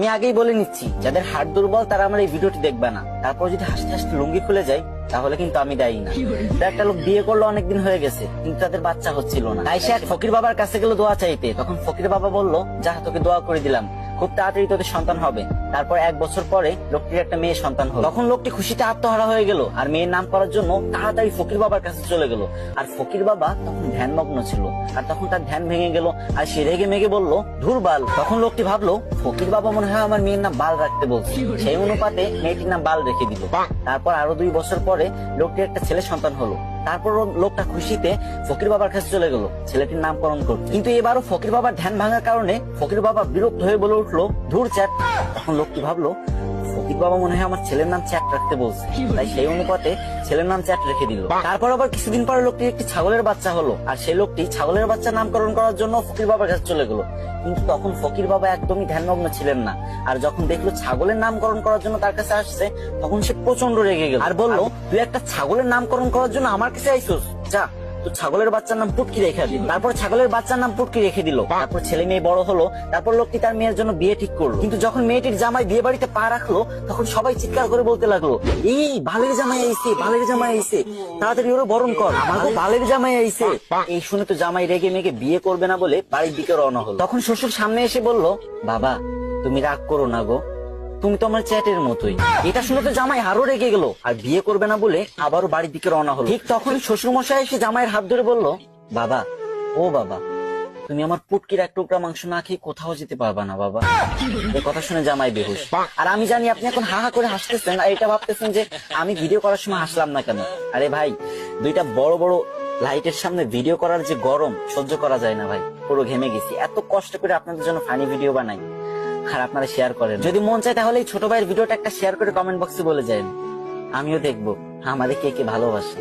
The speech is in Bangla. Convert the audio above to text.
আমি আগেই বলে নিচ্ছি, যাদের হাড় দুর্বল তারা আমার এই ভিডিওটি দেখবে না। তারপর যদি হাসতে হাসতে লুঙ্গি খুলে যায় তাহলে কিন্তু আমি দায়ী না। একটা লোক বিয়ে করলো, অনেকদিন হয়ে গেছে, কিন্তু তাদের বাচ্চা হচ্ছিল না। তাই সে এক ফকির বাবার কাছে গেল দোয়া চাইতে। তখন ফকির বাবা বলল, যা তোকে দোয়া করে দিলাম, খুব তাড়াতাড়ি তোদের সন্তান হবে। তারপর 1 বছর পরে লোকটির একটা মেয়ে সন্তান হলো। তখন লোকটি খুশিতে আত্মহারা হয়ে গেল আর মেয়ের নাম করার জন্য তাড়াতাড়ি ফকির বাবার কাছে চলে গেল। আর ফকির বাবা তখন ধ্যানমগ্ন ছিল, আর তখন তার ধ্যান ভেঙে গেল আর সে রেগে মেগে বলল, ধুর বাল। তখন লোকটি ভাবলো, ফকির বাবা মনে হয় আমার মেয়ের নাম বাল রাখতে বলছে। সেই অনুপাতে মেয়েটির নাম বাল রেখে দিল। তারপর আরো 2 বছর পরে লোকটির একটা ছেলে সন্তান হলো। তারপর লোকটা খুশিতে ফকির বাবার কাছে চলে গেল ছেলেটির নামকরণ করতে। কিন্তু এবারও ফকির বাবার ধ্যান ভাঙার কারণে ফকির বাবা বিরক্ত হয়ে বলে উঠলো, ধুর চ্যাট। তখন লোকটি ভাবলো, ফকির বাবা মনে হয় আমার ছেলের নাম চ্যাট রাখতে বলছে, তাই সেই অনুপাতে ছেলের নাম চ্যাট রেখে দিল। তারপর আবার কিছুদিন পরে লোকটির একটি ছাগলের বাচ্চা হলো, আর সেই লোকটি ছাগলের বাচ্চা নামকরণ করার জন্য ফকির বাবার কাছে চলে গেল। কিন্তু তখন ফকির বাবা একদমই ধ্যানমগ্ন ছিলেন না, আর যখন দেখলো ছাগলের নামকরণ করার জন্য তার কাছে আসছে, তখন সে প্রচন্ড রেগে গেল আর বলল, তুই একটা ছাগলের নামকরণ করার জন্য আমার কাছে আইসোস, যা তো ছাগলের বাচ্চার নাম পুটকি রেখে দিল। তারপর ছাগলের বাচ্চার নাম পুটকি রেখে দিল। তারপর ছেলে মেয়ে বড় হলো। তারপর লোকটি তার মেয়ের জন্য বিয়ে ঠিক করলো। কিন্তু যখন মেয়েটির জামাই বিয়ে বাড়িতে পা রাখলো, তখন সবাই চিৎকার করে বলতে লাগলো, এই বালের জামাই আইছে, বালের জামাই আইছে, তাড়াতাড়ি ওরা বরণ কর, আমাকে বালের জামাই আইছে। এই শুনে তো জামাই রেগে মেগে বিয়ে করবে না বলে বাড়ির দিকে রওনা হলো। তখন শ্বশুর সামনে এসে বলল, বাবা তুমি রাগ করো না গো, তুমি তো আমার চ্যাটের মতোই। এটা শুনে তো জামাই আরো রেগে গেল আর বিয়ে করবে না বলে আবারও বাড়ির দিকে রওনা হলো। ঠিক তখন শ্বশুর মশাই এসে জামাইয়ের হাত ধরে বলল, বাবা ও বাবা, তুমি আমার পুটকির 1 টুকরা মাংস না খেয়ে কোথাও যেতে পারবা না বাবা। এই কথা শুনে জামাই বেহুশ। আর আমি জানি আপনি এখন হা হা করে হাসতেছেন আর এটা ভাবতেছেন যে আমি ভিডিও করার সময় হাসলাম না কেন। আরে ভাই, 2টা বড় বড় লাইটের সামনে ভিডিও করার যে গরম সহ্য করা যায় না ভাই, পুরো ঘেমে গেছি। এত কষ্ট করে আপনাদের জন্য ফানি ভিডিও বানাই আর আপনারা শেয়ার করেন। যদি মন চায় তাহলে এই ছোট ভাইয়ের ভিডিওটা একটা শেয়ার করে কমেন্ট বক্সে বলে যান, আমিও দেখবো আমাদের কে কে ভালোবাসে।